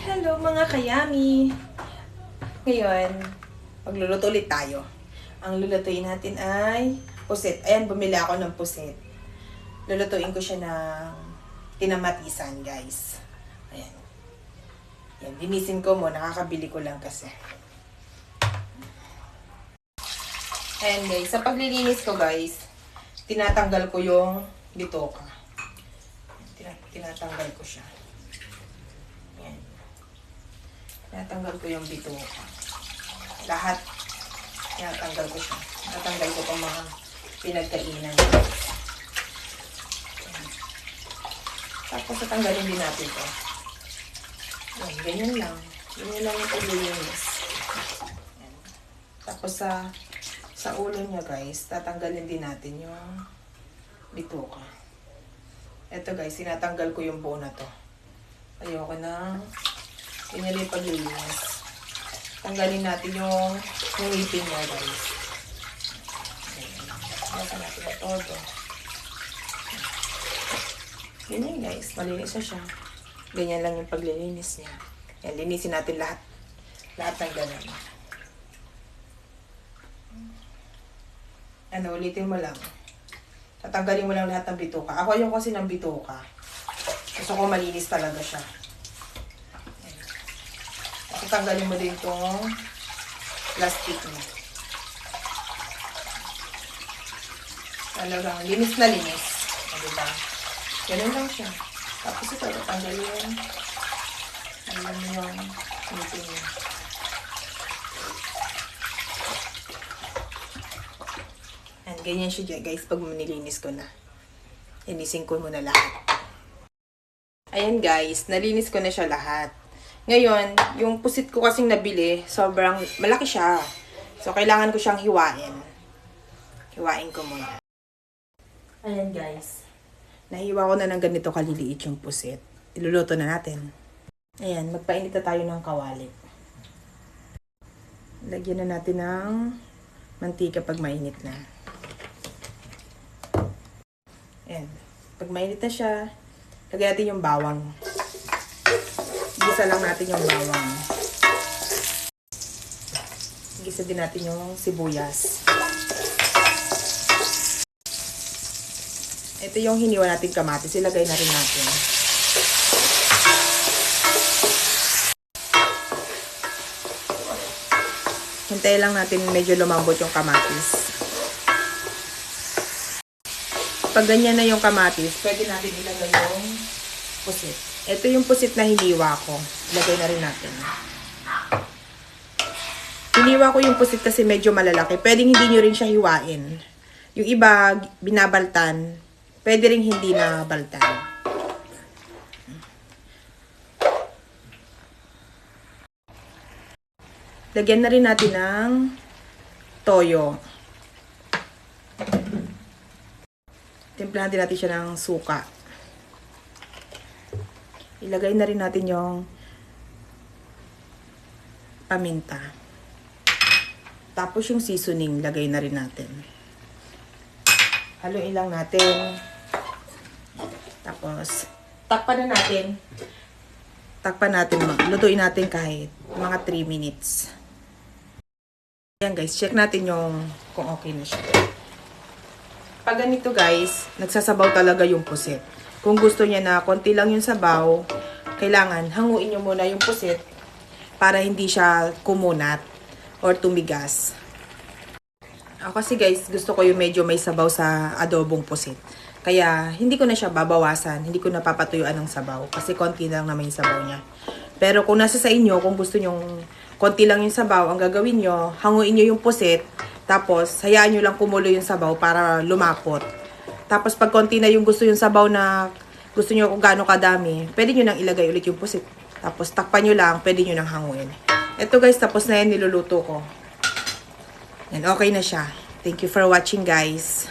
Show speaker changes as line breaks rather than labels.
Hello mga kayami! Ngayon, magluluto ulit tayo. Ang lulutuin natin ay pusit. Ayan, bumili ako ng pusit. Lulutuin ko siya ng tinamatisan, guys. Ayan. Yan, linisin ko mo. Nakakabili ko lang kasi. Ayan guys, sa paglilinis ko guys, tinatanggal ko yung bitoka. Tinatanggal ko siya. Ayan. Tinatanggal ko yung bitoka. Lahat. Tinatanggal ko siya. Tinatanggal ko pang mga pinagkainan. Ayan. Tapos tatanggalin din natin ito. Ayan, ganyan lang. Ganyan lang yung paglilinis. Ayan. Tapos sa ulo niya guys, tatanggalin din natin yung bituka. Ito guys, sinatanggal ko yung buo na to. Ayoko na pinili paglilinis. Tanggalin natin yung ngipin niya guys. Tanggalin natin yung todo. Ganyan guys, malinis na siya. Ganyan lang yung paglilinis niya. Yan, linisin natin lahat. Lahat ng ganun. Ano, ulitin mo lang. Tatanggalin mo lang lahat ng bituka. Ako yung kasi ng bituka. Gusto ko malinis talaga siya. Tatanggalin mo din itong plastic niya. Talagang linis na linis. Diba? Ganun lang siya. Tapos ito, tatanggalin. Alam mo yung ngipin niya. Ganyan siya guys pag nilinis ko na. Linisin ko muna lahat. Ayan guys, nalinis ko na siya lahat. Ngayon, yung pusit ko kasing nabili, sobrang malaki siya. So, kailangan ko siyang hiwain. Hiwain ko muna. Ayan guys. Nahiwa ko na ng ganito kaliliit yung pusit. Iluluto na natin. Ayan, magpainit na tayo ng kawali. Lagyan na natin ng mantika pag mainit na. Ayan. Pag mainit na siya, lagyan natin yung bawang. Gisa lang natin yung bawang. Gisa din natin yung sibuyas. Ito yung hiniwa natin kamatis. Ilagay na rin natin. Hintayin lang natin medyo lumambot yung kamatis. Pag ganyan na yung kamatis, pwede natin ilagay yung pusit. Ito yung pusit na hiniwa ko. Ilagay na rin natin. Hiniwa ko yung pusit kasi medyo malalaki. Pwedeng hindi nyo rin siya hiwain. Yung iba, binabaltan. Pwede rin hindi na baltan. Lagyan na rin natin ng toyo. Timplahan din natin siya ng suka. Ilagay na rin natin yung paminta. Tapos yung seasoning, lagay na rin natin. Haluin lang natin. Tapos, takpan na natin. Takpan natin. Lutuin natin kahit mga 3 minutes. Ayan guys, check natin yung kung okay na siya. Pag ganito guys, nagsasabaw talaga yung pusit. Kung gusto niya na konti lang yung sabaw, kailangan hanguin nyo muna yung pusit para hindi siya kumunat or tumigas. Ako kasi guys, gusto ko yung medyo may sabaw sa adobong pusit. Kaya hindi ko na siya babawasan, hindi ko na papatuyuan ng sabaw kasi konti lang naman yung sabaw niya. Pero kung nasa sa inyo, kung gusto nyo konti lang yung sabaw, ang gagawin nyo, hanguin nyo yung pusit. Tapos, hayaan nyo lang kumulo yung sabaw para lumapot. Tapos, pag konti na yung gusto yung sabaw na gusto nyo kung gaano kadami, pwede nyo nang ilagay ulit yung pusit. Tapos, takpan nyo lang, pwede nyo nang hanguin. Ito guys, tapos na yan, niluluto ko. Yan, okay na siya. Thank you for watching guys.